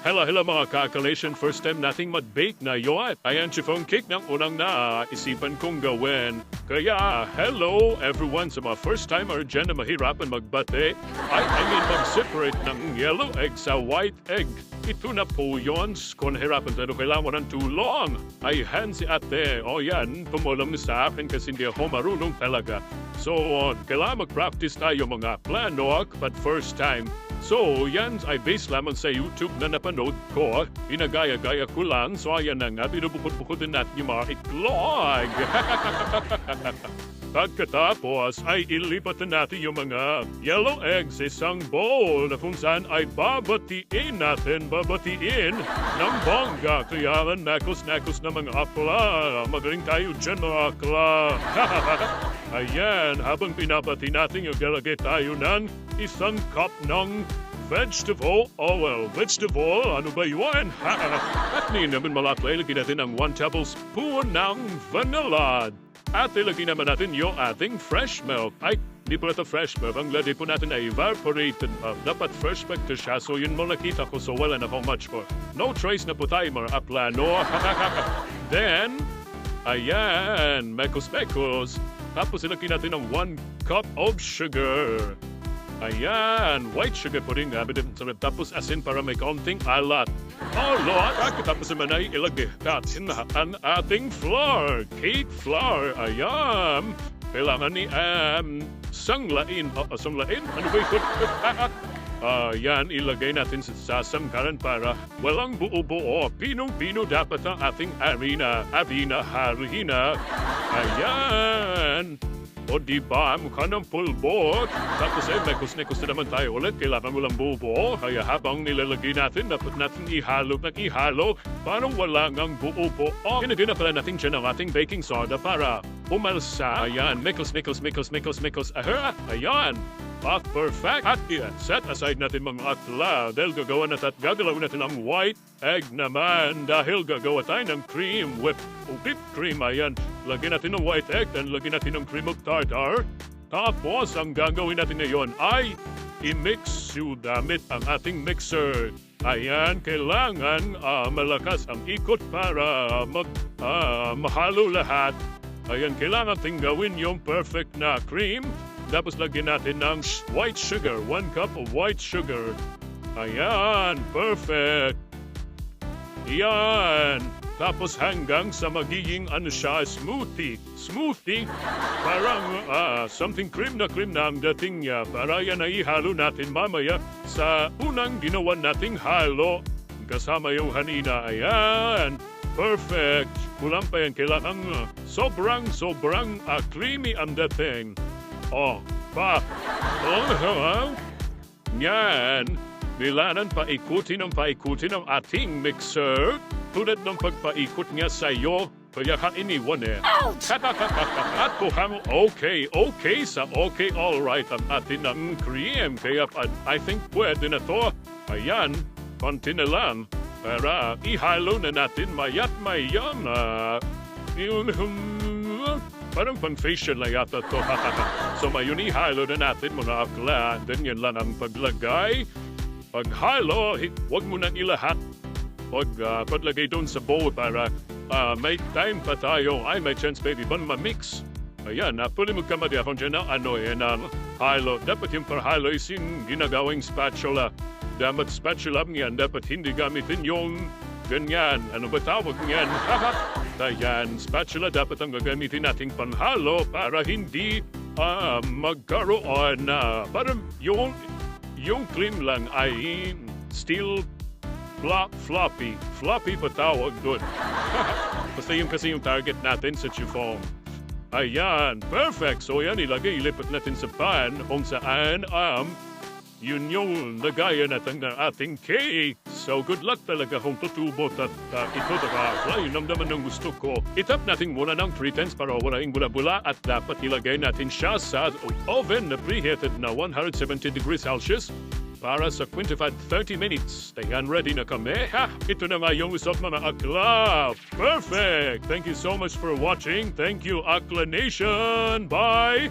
Hello mga ka-calation, first time nating mag-bake na yun. Ayan, chiffon cake ng unang naisipan kong gawin. Kaya, hello everyone sa mga first timer dyan na mahirapan magbate. I mean mag-separate ng yellow egg sa white egg. Ito na po yun. Kung nahirapan tayo, kailangan mo ng tulong. Ayan si ate. O yan, tumulong sa akin kasi hindi ako marunong talaga. So, kailangan mag-practice tayo mga plano, but first time. So, yan ay based lamang sa YouTube na napanood ko. Pinagaya-gaya ko lang. So, ayan na nga. Binubukod-bukod din natin yung mga iklog. Pagkatapos ay ilipat na natin yung mga yellow eggs sa isang bowl na kung saan ay babatiin ng bongga. Kaya nakos-nakos na mga akla. Magaling tayo dyan mga akla. Ayan, habang pinapati natin yung galagay tayo ng isang cup ng vegetable oil. Vegetable, ano ba yun? At naman malakla, ilagay natin ang 1 tablespoon ng vanilla. At ilagay naman natin yung ating fresh milk. Ay, di pala ito fresh milk. Ang lagay po natin ay evaporated milk. Dapat fresh milk to siya. So yun mo nakita ko. So wala na akong much for. No trace na po tayo mga aplano. Then, ayan, mekos-mekos. Tapos ilagay natin ang 1 cup of sugar. Ayan, white sugar pudding. Tapos asin para may konting alat. Alot, tapos naman ay ilagay natin ang ating flour. Cake flour. Ayan. Kailangan ni sanglain. Sanglain? Ano ba ito? Ayan, ilagay natin sa sangkaran para walang buo-buo. Pinong-pino dapat ang ating harina. Harina. Ayan. O diba, mukha ng pulbot. Tapos ay mekos-nekos na naman tayo ulit. Kailangan mo lang buo-buo. Kaya habang nilalagay natin, dapat natin ihalo. Parang wala ngang buo-buo. Ginagay na pala natin dyan ang ating baking soda para umalsa. Ayan, mekos. Ayan. Perfect. At yan, set aside natin mga akla dahil gagawin natin at gagalawin natin ang white egg naman dahil gagawa tayo ng cream, whipped cream. Ayan, lagyan natin ng white egg then lagyan natin ng cream of tartar. Tapos, ang gagawin natin ngayon ay i-mix damit ang ating mixer. Ayan, kailangan malakas ang ikot para mahalo lahat. Ayan, kailangan natin gawin yung perfect na cream. Tapos lagyan natin ng white sugar. 1 cup of white sugar. Ayan, perfect. Ayan. Tapos hanggang sa magiging smoothie. Parang something cream na ang dating niya. Para yan ay ihalo natin mamaya sa unang ginawa nating halo. Kasama yung hanina. Ayan. Perfect. Kulang pa yan. Kailangan sobrang creamy ang dating. Yan. Nilanan paikutin ang ating mixer. Tulad ng pagpaikot niya sa iyo, kaya ka iniwan eh. At kuhang okay, alright ang atin ng cream. Kaya I think pwede na to. Ayan, konti na lang. Para ihalo na natin mayat mayan. Parang pang-facial na yata to. So mayon ihalo na natin mga akla. Then yan lang ang paglagay. Paghalo, wag mo nang ilahat. Paglagay doon sa bowl para may time pa tayo. Ay, may chance baby ba ma-mix. Ayan, pwede mo kamadi akong dyan na halo. Dapat yung parhalo is yung ginagawing spatula. Dapat spatula niyan, dapat hindi gamitin yung ganyan. Ano ba tawag niyan? Ayan, spatula dapat ang gagamitin nating panghalo para hindi magkaroon na parang yung cream lang ay still floppy. Floppy pa tawag doon. Basta yung kasi yung target natin sa chiffon. Ayan, perfect. So yan, ilipat natin sa pan kung saan yun yung lagayan natin ng ating cake. So good luck talaga kung tutubot at ito diba? Yun naman ang gusto ko. Itap natin muna ng pretense para wala yung bula-bula at dapat ilagay natin siya sa oven na preheated na 170 degrees Celsius para sa 25-30 minutes. Ayan, ready na kami. Ito na nga yung usap mga akla. Perfect! Thank you so much for watching. Thank you, Akla Nation. Bye!